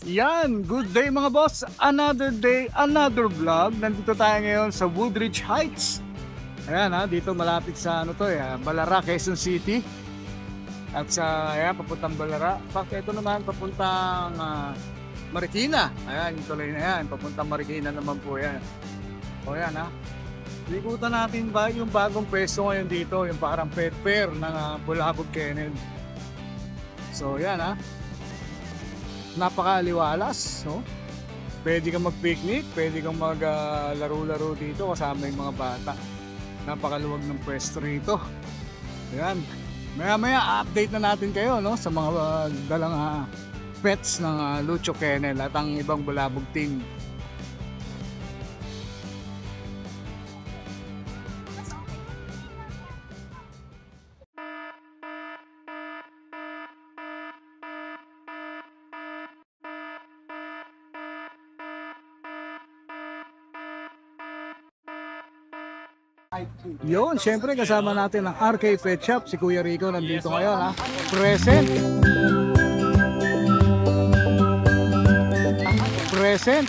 Yan, good day mga boss. Another day, another vlog. Nandito tayo ngayon sa Woodridge Heights. Ayan ha, dito malapit sa ano to, Balara, Quezon City. At sa, ayan, papuntang Balara. Ito naman, papuntang Marikina. Ayan, yung tuloy na yan. Papuntang Marikina naman po yan. O yan ha. Ikutan natin ba yung bagong pwesto ngayon dito, yung parang fair ng Bulabog Kennel. So yan ha. Napakaliwalas, no? Pwede kang mag-picnic, pwede kang maglaro-laro dito kasama yung mga bata. Napakaluwag ng pwesto rito. Ayan. Maya-maya update na natin kayo, no, sa mga dalang pets ng Lucho Kennel at ang ibang Bulabog team. Yun, syempre kasama natin ang RK Pet Shop. Si Kuya Rico nandito ngayon ha. Present. Present.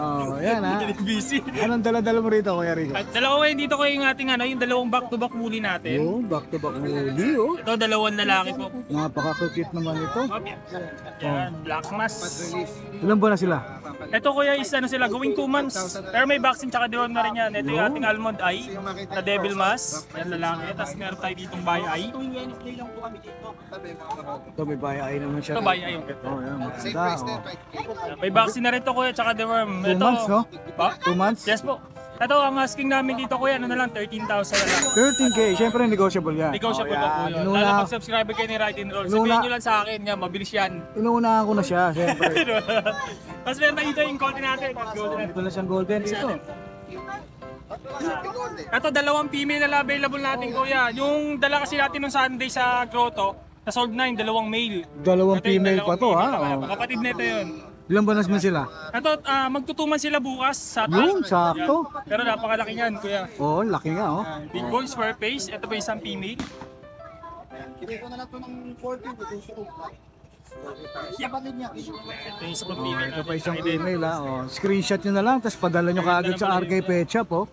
Oh, yan ha. Busy. Anong dala-dala mo rito, Kuya Rico? At dalawa ngayon dito ko yung ating yung dalawang back-to-back muli natin. Oh, back-to-back muli oh. Ito, dalawang lalaki po. Napaka-cute naman ito. Yan, black mass. Ilan ba na sila? Ito kuya is sila, going 2 months. Pero may vaccine tsaka deworm na rin yan. Ito yung ating almond eye na devil mask. Yan lalaki. Tapos meron tayo ditong bay eye. Ito may baya-ay naman siya. Ito bay eye. Oh, yan. Maganda. Oh. May vaccine na rin to kuya tsaka deworm. 2 months, no? Pa? 2 months? Yes po. Ito, ang asking namin dito kuya, ano na lang, 13,000 na lang. 13K, syempre negotiable yan. Negotiable po yun. Lalo pag subscriber kayo ni Ride and Roll. Sabihin nyo lang sa akin, yan, mabilis yan. Inuunahan ko na siya, syempre. Tapos meron tayo dito yung golden natin. Ito na siyang golden. Ito. Ito, dalawang female na available natin kuya. Yung dala kasi natin nung Sunday sa grotto, na-sold na yung dalawang male. Dalawang Ito yung female pa to ha. dalawang female. Kapatid na ito yun. Ilan ba naman sila? Ito, magtutuman sila bukas sa Yun, sakto. Pero napakalaki yan kuya. Oo, laki nga oh. Big boy, square face. Ito ba isang female? Hindi ko na lang ito ng 40. Kapatid niya. Ito yung isang female. Ito pa isang email ha. Oh. Screenshot nyo na lang, tapos padala nyo kaagad sa RK Pet Shop oh.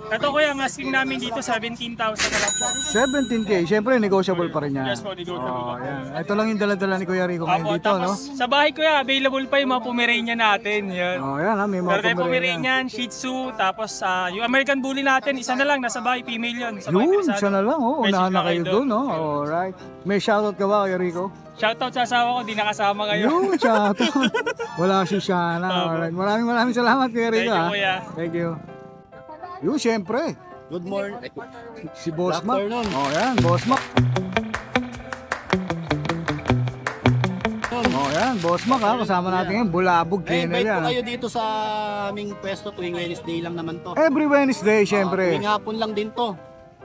Ito kuya, ang asking namin dito 17,000 na lang po. 17K, syempre negotiable pa rin yan. Yes po, negotiable Oh, pa. yan. Ito lang yung dala-dala ni Kuya Rico ngayon Opo, dito, no? tapos sa bahay kuya, available pa yung mga Pomeranian natin. Yan. Oh, yan ha, may mga Pero tayo Pomeranian. Pomeranian, Shih Tzu, tapos yung American Bully natin, isa na lang, nasa bahay, female yun. Sa bahay, Yun, Pilisado. siya na lang oh. Message Unahan na na kayo kayo doon, no? Alright. May shoutout ka ba, Kuya Rico? Shoutout sa asawa ko, di nakasama kayo. Yun, shoutout. Wala si Shana. Alright. Maraming salamat, Kuya Rico. Thank you, ha? kuya. Thank you. Yun, syempre. Good morning. Si Boss Good Mac. afternoon. Oh, yan, Boss Mac. Oh, yan, Boss Mac ha. Kasama natin yan. Bulabog, Kennel Invite po yan. kayo dito sa aming pwesto tuwing Wednesday lang naman to. Every Wednesday, syempre. Tuwing hapon lang din to.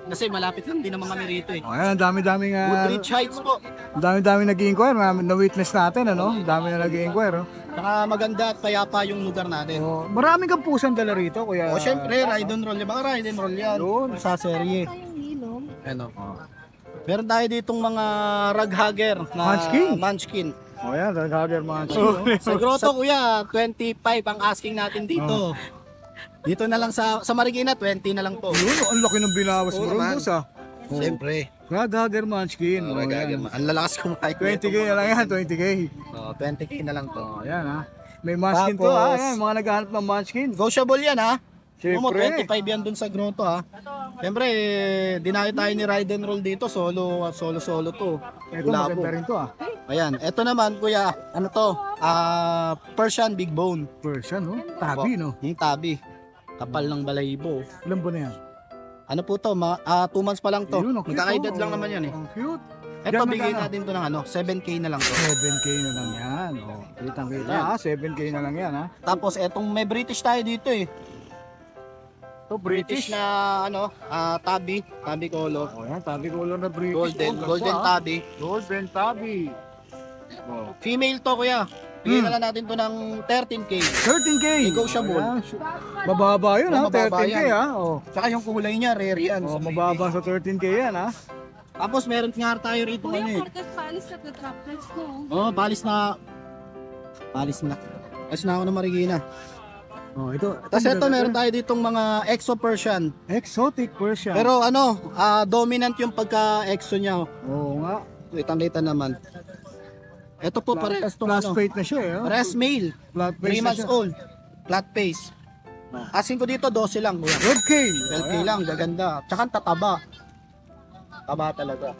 Kasi malapit lang din naman kami rito eh. Oh, yan, dami-daming Woodridge Heights po. dami-daming nag-i-inquire. Na-witness natin, ano? Dami na nag-i-inquire. Oh. Saka maganda at payapa yung lugar natin. Oh, maraming kang pusang dala rito, Kuya. O syempre, ride and roll. Baka ride and roll yan. Yun. Sa serye. Ano? Meron tayo ditong mga raghugger na Munchkin. Munchkin. Oh, yan, nag-hugger mga Sa grotto kuya, 25 ang asking natin dito. Dito na lang sa Marikina, 20 na lang po. Yun, ang laki ng binawas mo ron, naman. boss ah. Oh. Siyempre. Nag-hugger munchkin. Oh, yan. Ang lalakas kumain. 20K na lang yan, 20K. 20k na lang to. Oh, yan ha. May munchkin to ha. Tapos- Yan, mga naghahanap ng munchkin. Negotiable yan ha. Mo Siyempre. 25 yan dun sa grotto ha. Siyempre, dinayo tayo ni Ride and Roll dito. Solo to. Ito maganda rin to ah. Ayan, ito naman kuya, ano to? Persian Big Bone. Persian, no? Tabi, no? Yung tabi. Kapal ng balayibo. Ilan ba na yan? Ano po to? 2 months pa lang to. Yun, okay Magkakaedad to. lang naman yan eh. Ang cute. Ito, Diyan bigay magkano? natin to ng 7k na lang to. 7K na lang yan. Oh, kitang-kita Yan. ha. 7K na lang yan ha. Tapos etong may British tayo dito eh. To British na tabi color. Oh, yan. Tabi color na British. Golden Oh, ganda, ah. tabi. Golden tabi. Oh. Female to kuya. Bigyan na lang natin to ng 13k. 13K. Negotiable. Ayan. Mababa yun ha. Mababa 13K yan. ha. Oh. Tsaka yung kulay niya, rare yan. Oh, mababa sa 13K yan ha. Tapos meron nga tayo rito ano eh. Portas palis na trapless no. Oh, balis na Alis na. Alis na ako ng Marikina. Oh, ito. Tapos ito, meron tayo ditong mga Exo Persian. Exotic Persian. Pero ano, dominant yung pagka-Exo niya. Oo nga. Kitang-kita naman. Ito po, parehas itong Plus ano. weight na siya eh. Oh. Parehas male. Flat 3 face na months siya. old. Flat face. Asking ko dito, 12 lang. Kuya. 12K. 12K lang, gaganda. Tsaka ang tataba. Taba talaga.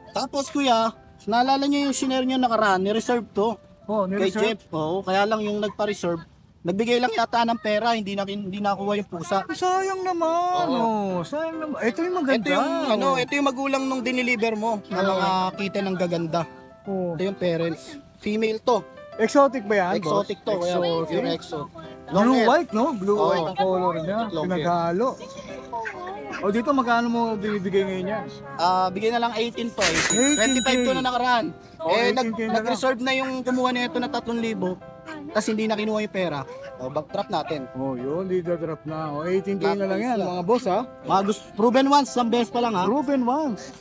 Tapos kuya, naalala niyo yung shinare niyo nakaraan, ni-reserve to. Oh, Kay nireserve. Jeff. Oo, kaya lang yung nagpa-reserve. Nagbigay lang yata ng pera, hindi nakuha yung pusa. Sayang naman. Oh, sayang naman. Ito yung maganda. Ito yung magulang nung diniliver mo na mga kitten ng gaganda. Oh. Ito yung parents. Female to. Exotic ba yan? Exotic to, kaya Exotic. yung exo. Long Blue hair. white, no? Blue Oo. white ang color niya. Long hair. Pinaghalo. O dito magkano mo binibigay ngayon yan? Bigyan na lang 18 to. 18K. 25 to na nakaraan. Oh, 18K na lang. Nag-reserve na yung kumuha nito na 3,000. Tapos hindi na kinuha yung pera. Backtrap natin. Oh, yun. Leader drop na. O, 18K Black na lang yan, face lang. mga boss, ha? Mga proven once, some best pa lang ha. Proven once.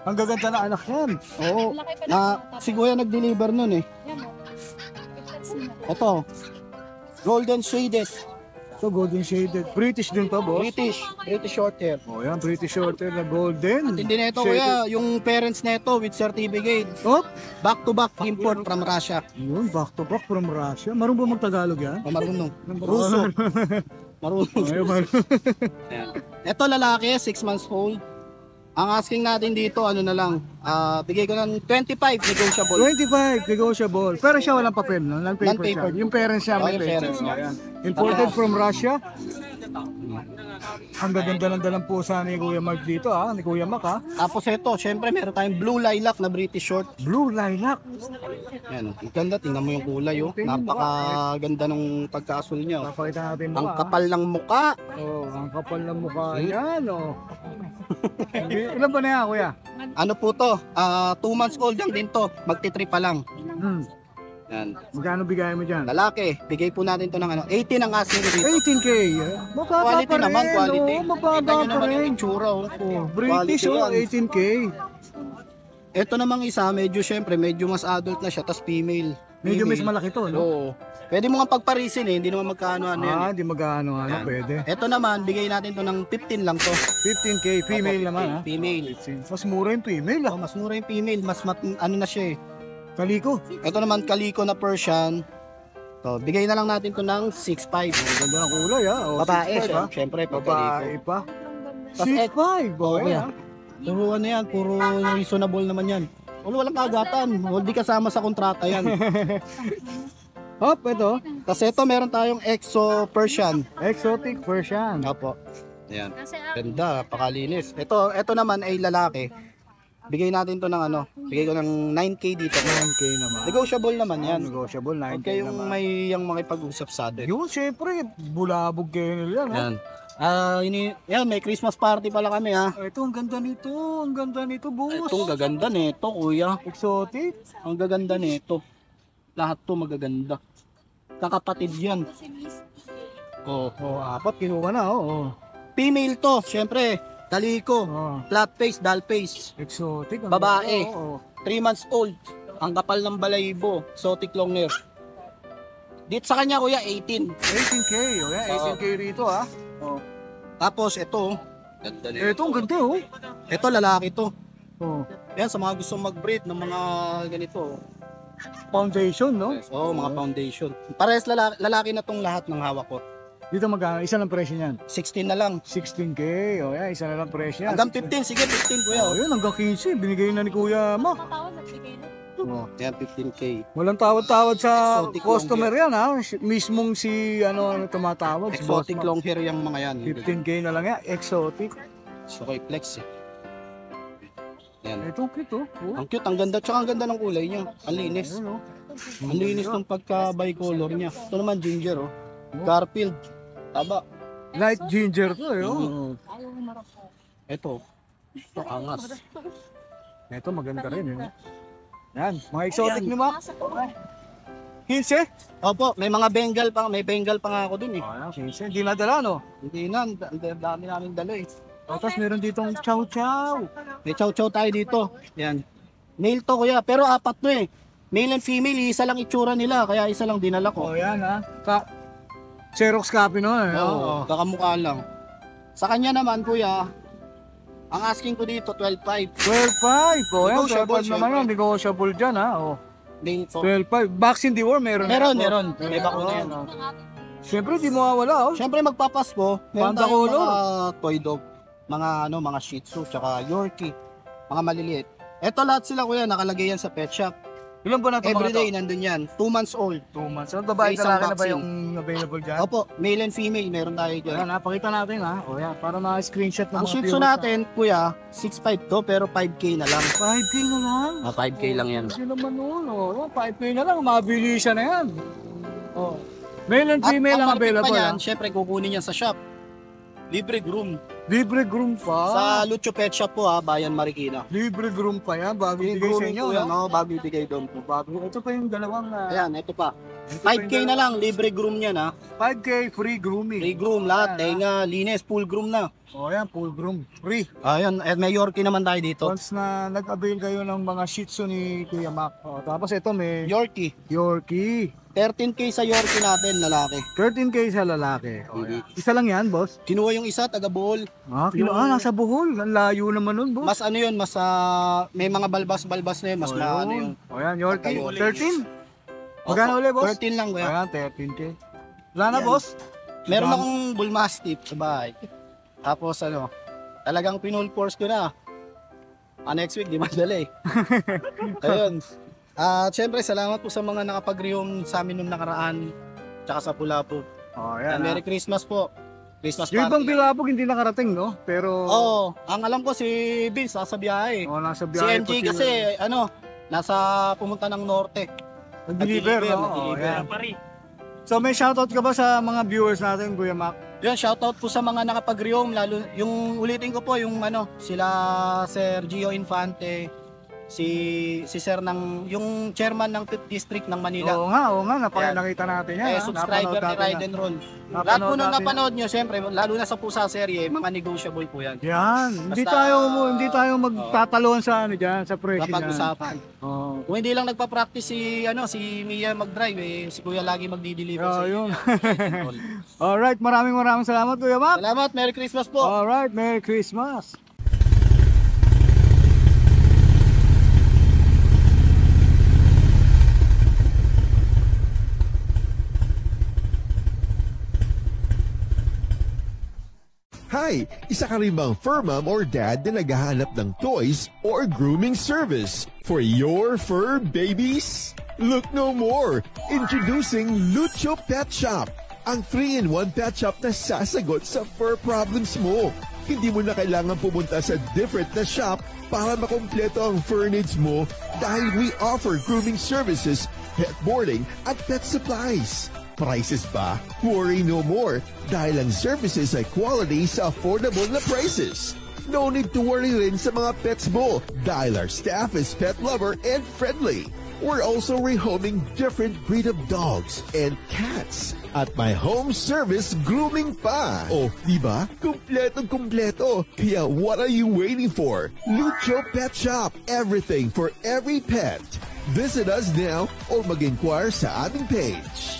Ang gaganda na anak yan. Oo. Si Kuya nag-deliver nun eh. Ito. Golden shaded. So, golden shaded. British din to, boss. British short hair. Oh, yan. British short hair na golden. Hindi na ito kuya, yung parents na ito with certificate. Oh, Back to back import from Russia. yun. Back to back from Russia. Marunong ba mag-Tagalog yan? Marunong. Ruso. Marunong. Ayaw, Ito lalaki, 6 months old. Ang asking natin dito, ano na lang, bigay ko ng 25 negotiable. 25, negotiable. Pero siya walang papel, no? Non-paper siya. Non-paper. Yung parents niya may Oh, yung papel. parents niya. Ayan. Imported from Russia. Ang gaganda ng dalang pusa ni Kuya Mark dito, ha? Ni Kuya Mac, ha? Tapos ito, syempre meron tayong blue lilac na British short. Blue lilac. Yan, ang ganda, tingnan mo yung kulay oh. Napakaganda ng pagka-asul niya. Oh. Papakita natin mo, Ang kapal ng muka. Oh, ang kapal ng mukha. Yan, oh. Ilan ba na yan, Kuya? Ano po to? 2 months old lang din to. Magti-3 pa lang. Hmm. Yan. Magkano bigay mo dyan? Lalaki, bigay po natin to ng ano, 18 ang asking ko dito. 18K. Mababa Quality pa rin. naman, quality. Oh, mababa Kita nyo pa naman yung rin. itsura oh. Oh, British, Quality oh, yan. 18K. Ito namang isa, medyo syempre, medyo mas adult na siya, tas female. Medyo mas Female. malaki to, no? Oo. Pwede mo nga pagparisin eh, hindi naman magkano ano yan. Di magkano, ano, Yan. pwede. Ito naman, bigay natin to ng 15 lang to. 15K, female naman, ha? Female. Mas mura yung female, ha? Oh, mas mura yung female, ano na siya eh. Kaliko. Ito naman, kaliko na Persian. So, bigay na lang natin to ng 6'5". Ganda ng kulay, ha? Oh, Babae, 6'5", ha? syempre, pag Babae kaliko. pa. Tas 6'5", Oo, okay, yan. Puro ano yan, puro reasonable naman yan. Walang kagatan, hindi kasama sa kontrata yan. Hop, ito. Tapos ito, meron tayong Exo Persian. Exotic Persian. Opo. Ayan. Ganda, pakalinis. Ito naman ay lalaki. Bigay natin to ng ano, bigay ko ng 9K dito. 9K naman. Negotiable naman yan. Negotiable, 9K Okay, yung naman. may yung makipag-usap sa atin. Yun, syempre, bulabog kayo nila, no? Yan. Yan, may Christmas party pala kami ha. Ito, ang ganda nito. Ang ganda nito, boss. Itong gaganda nito, kuya. Exotic. Ang gaganda nito. Lahat to magaganda. Kakapatid yan. Oh. Oh, apat, kinuha na, oh. Female to, syempre. Kaliko. Oh. Flat face, doll face. Exotic. ang Babae. ganda, oh. 3 months old. Ang kapal ng balayibo. Exotic long hair. Dito sa kanya kuya, 18. 18K, oh, yan. 18K rito, ha? Oh. Tapos ito. Ganda nito. Ito, ang ganda, oh. Ito lalaki to. Oh. Yan, sa mga gusto mag-breed ng mga ganito. Foundation, no? Oo, mga foundation. Parehas lalaki na tong lahat ng hawak ko. Dito magkano? Isa lang presyo niyan. 16 na lang. 16K, oh, yan. Isa na lang presyo yan. Hanggang 15, sige 15 kuya. Oh, yun, hanggang 15. Binigay na ni Kuya Mac. Oh, yan 15K. Walang tawad-tawad sa Exotic customer yan, ha? Mismong si, ano, tumatawad. Si Exotic Boss Mac. long hair yung mga yan. 15K na lang yan. Exotic. So kay flex eh. Yan. Ito, cute, oh. Oh. Ang cute, ang ganda. Tsaka ang ganda ng kulay niya. Ang linis. Ayun, oh. Ang linis ng pagka-bicolor niya. Ito naman ginger oh. Garfield. Taba. Light ginger to, eh, oh. Ito. Ito angas. Ito, maganda rin, eh. Yan, mga exotic ni Mac. 15? Opo, may mga Bengal pa. May Bengal pa nga ako dun eh. Oh, 15. Hindi nadala, no? Hindi na, ang dami namin dala eh. Oh, tapos meron ditong chow chow. May chow chow tayo dito. Yan. Nail to kuya, pero apat to eh. Male and female, isa lang itsura nila, kaya isa lang dinala ko. Oh, yan ha. Xerox copy no eh. Oo, kakamukha lang. Sa kanya naman, kuya, ang asking ko dito, 12.5. 12.5. Oh, yan. Negotiable, 12.5 naman yun. Negotiable dyan ha. Oh. Male to. 12.5. Vaccine Dior meron. Meron. May bakuna yan. Oh. Siyempre, di mawawala. Oh. Siyempre, magpapasko, meron Panda tayong color. mga toy dog, mga Shih Tzu, tsaka Yorkie, mga maliliit. Ito lahat sila, kuya, nakalagay yan sa pet shop. Ilan ba na ito Everyday, nandun yan. 2 months old. 2 months. So, babae May isang talaga na ba vaccine. yung available dyan? Opo, male and female, meron tayo dyan. Ayan, napakita natin ha. O yan, para ma-screenshot ng Ang mga Shih Tzu viewers natin, kuya, 6.5 to, pero 5K na lang. 5K na lang. 5K lang yan. Kasi naman nun. Oh, 5K na lang. Mabili siya na yan. Oh. Male and At female ang ang malapit available. pa yan, ha? syempre kukunin yan sa shop. Libre groom. Libre groom pa. Sa Lucho Pet Shop po ha, Bayan Marikina. Libre groom pa yan. Bago Libre ibigay sa grooming inyo. po yan, No? no? Bago ibigay doon po. Bago. Ito pa yung dalawang. Ayan, ito pa. Ito pa 5K yung na lang, libre groom yan ha. 5K free grooming. Free groom lahat, Ayan, tenga, linis, full groom na. O yan, full groom. Free. Ayan, at may Yorkie naman tayo dito. Once na nag-avail kayo ng mga Shih Tzu ni Kuya Mac. O, tapos ito may Yorkie. Yorkie. 13K sa Yorkie natin, lalaki. 13K sa lalaki. O, yan. Isa lang yan, boss? Kinuha yung isa, taga Bohol. Nasa Bohol. Ang layo naman nun, boss. Mas ano yun, mas may mga balbas-balbas na yun, mas maano yun. O yan, Yorkie. Pagka-Yorkie. 13? Magkano ulit, boss? 13 lang, kuya. Ayan, 13K. Wala na, Yan. boss? Meron akong bull mastiff sa bahay. Tapos ano, talagang pinul force ko na. Next week, di madali. Ayun. Siyempre, salamat po sa mga nakapag-rehome sa amin nung nakaraan. Tsaka sa Pulapo. O, yan. Merry Christmas po. Christmas Yung ibang party. bilabog hindi nakarating, no? Pero... Oo. Ang alam ko si Vince, nasa biyahe. O, nasa Si biyahe MJ pa kasi, nasa pumunta ng Norte. Nag-deliver, no? O, nag-deliver. yan. Pari. So, may shoutout ka ba sa mga viewers natin, Kuya Mac? Yun, shoutout po sa mga nakapag-rehome, lalo yung ulitin ko po yung sila Sir Gio Infante, si Sir ng yung chairman ng 5th District ng Manila. Oo nga, nakita natin yan. ha? Subscriber ni Napanood Ride natin and Roll. Napanood Lahat po nung natin napanood nyo, syempre, lalo na sa pusa serye, mga negotiable po yan. yan. Hindi Basta- hindi tayo magtatalon sa sa presyo niyan. Kapag-usapan. Oo. Kung hindi lang nagpa-practice si Mia mag-drive, si Kuya lagi magdi-deliver Oh, sa yun. Alright, maraming salamat, Kuya Mac. Salamat, Merry Christmas po. Alright, Merry Christmas. Hi! Isa ka rin bang fur mom or dad na naghahanap ng toys or grooming service for your fur babies? Look no more! Introducing Lucho Pet Shop, ang 3-in-1 pet shop na sasagot sa fur problems mo. Hindi mo na kailangan pumunta sa different na shop para makompleto ang fur needs mo dahil we offer grooming services, pet boarding at pet supplies. Prices ba? Worry no more dahil ang services ay quality sa affordable na prices. No need to worry rin sa mga pets mo dahil our staff is pet lover and friendly. We're also rehoming different breed of dogs and cats at my home service grooming pa. Oh, di ba? Kumpletong-kumpleto. Kaya what are you waiting for? Lucho Pet Shop. Everything for every pet. Visit us now or mag-inquire sa aming page.